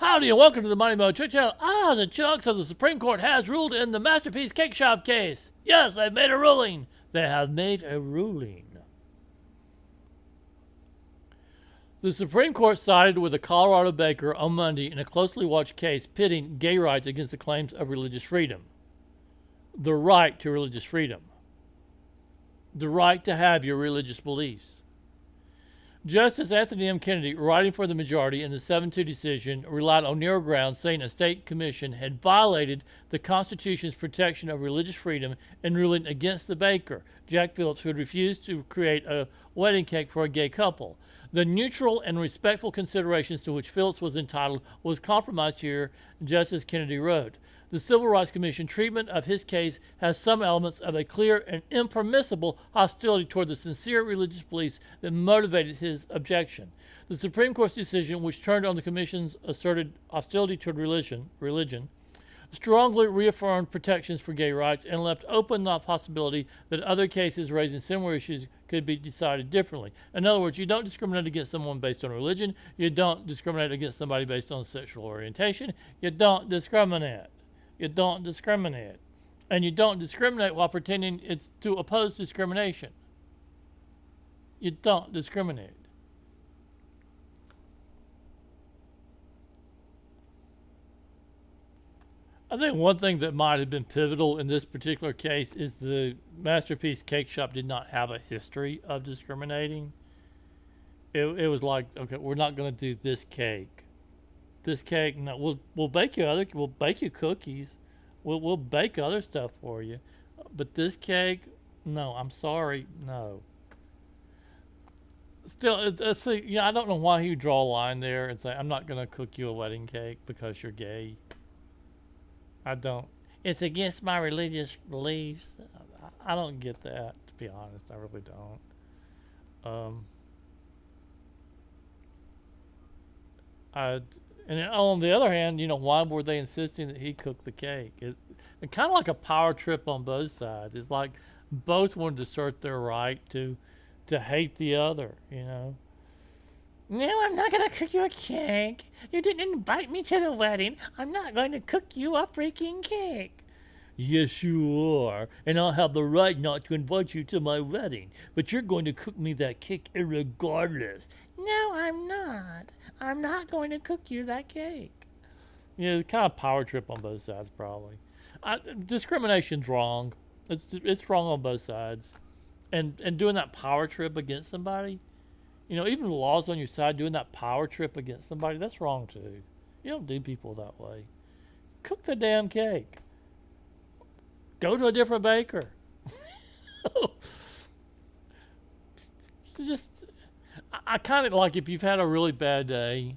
Howdy and welcome to the Money Mo Trick Channel. The Chuck, so the Supreme Court has ruled in the Masterpiece Cakeshop case. Yes, they've made a ruling. They have made a ruling. The Supreme Court sided with a Colorado baker on Monday in a closely watched case pitting gay rights against the claims of religious freedom. The right to religious freedom. The right to have your religious beliefs. Justice Anthony M. Kennedy, writing for the majority in the 7-2 decision, relied on narrow grounds, saying a state commission had violated the Constitution's protection of religious freedom in ruling against the baker, Jack Phillips, who had refused to create a wedding cake for a gay couple. The neutral and respectful considerations to which Phillips was entitled was compromised here, Justice Kennedy wrote. The Civil Rights Commission treatment of his case has some elements of a clear and impermissible hostility toward the sincere religious beliefs that motivated his objection. The Supreme Court's decision, which turned on the Commission's asserted hostility toward religion, strongly reaffirmed protections for gay rights and left open the possibility that other cases raising similar issues could be decided differently. In other words, you don't discriminate against someone based on religion. You don't discriminate against somebody based on sexual orientation. You don't discriminate. You don't discriminate. And you don't discriminate while pretending it's to oppose discrimination. You don't discriminate. I think one thing that might have been pivotal in this particular case is the Masterpiece Cakeshop did not have a history of discriminating. It was like, okay, we're not going to do this cake. This cake, no, we'll bake you cookies. We'll bake other stuff for you, but this cake, no, I'm sorry, no. Still, I don't know why he would draw a line there and say, I'm not going to cook you a wedding cake because you're gay. I don't. It's against my religious beliefs. I don't get that, to be honest. I really don't. And on the other hand, why were they insisting that he cook the cake? It's kind of like a power trip on both sides. It's like both wanted to assert their right to hate the other, No, I'm not going to cook you a cake. You didn't invite me to the wedding. I'm not going to cook you a freaking cake. Yes, you are. And I'll have the right not to invite you to my wedding. But you're going to cook me that cake irregardless. No, I'm not. I'm not going to cook you that cake. Yeah, it's kind of power trip on both sides, probably. Discrimination's wrong. It's wrong on both sides. And doing that power trip against somebody, even the laws on your side, doing that power trip against somebody, that's wrong too. You don't do people that way. Cook the damn cake. Go to a different baker. I kind of like if you've had a really bad day,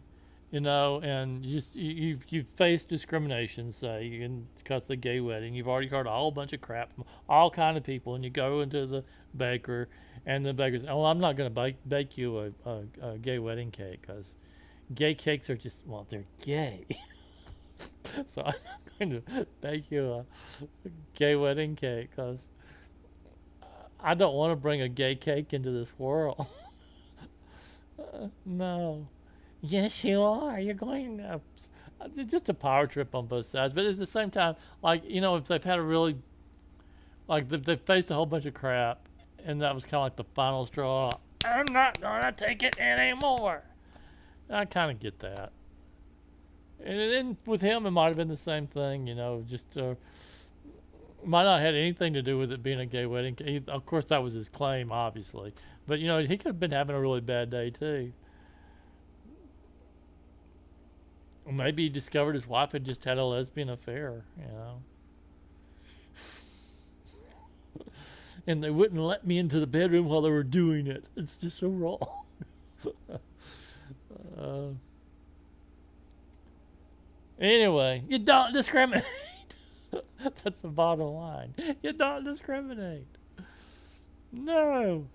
and you've faced discrimination, say, because of the gay wedding. You've already heard a whole bunch of crap from all kind of people, and you go into the baker, and the baker says, "Oh, I'm not going to bake you a gay wedding cake because gay cakes are just, well, they're gay." So I'm not going to bake you a gay wedding cake because I don't want to bring a gay cake into this world. No. Yes, you are. You're going just a power trip on both sides. But at the same time, if they've had a really, they've faced a whole bunch of crap, and that was kind of like the final straw. I'm not going to take it anymore. I kind of get that. And then with him, it might have been the same thing, might not have had anything to do with it being a gay wedding. Of course, that was his claim, obviously. But, he could have been having a really bad day, too. Or maybe he discovered his wife had just had a lesbian affair, And they wouldn't let me into the bedroom while they were doing it. It's just so wrong. Anyway, you don't discriminate. That's the bottom line. You don't discriminate. No.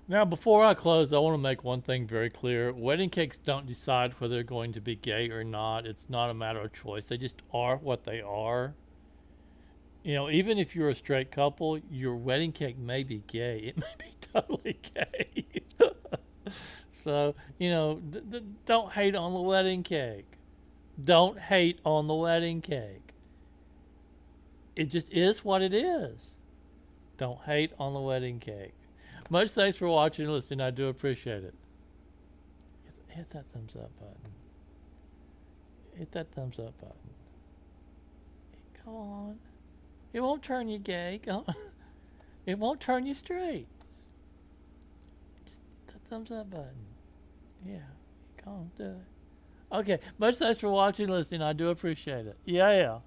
Now, before I close, I want to make one thing very clear. Wedding cakes don't decide whether they're going to be gay or not. It's not a matter of choice. They just are what they are. Even if you're a straight couple, your wedding cake may be gay. It may be totally gay. So, don't hate on the wedding cake. Don't hate on the wedding cake. It just is what it is. Don't hate on the wedding cake. Much thanks for watching and listening. I do appreciate it. Hit that thumbs up button. Hit that thumbs up button. Come on. It won't turn you gay. Come on. It won't turn you straight. Just hit that thumbs up button. Yeah. Come on, do it. Okay. Much thanks for watching and listening. I do appreciate it. Yeah.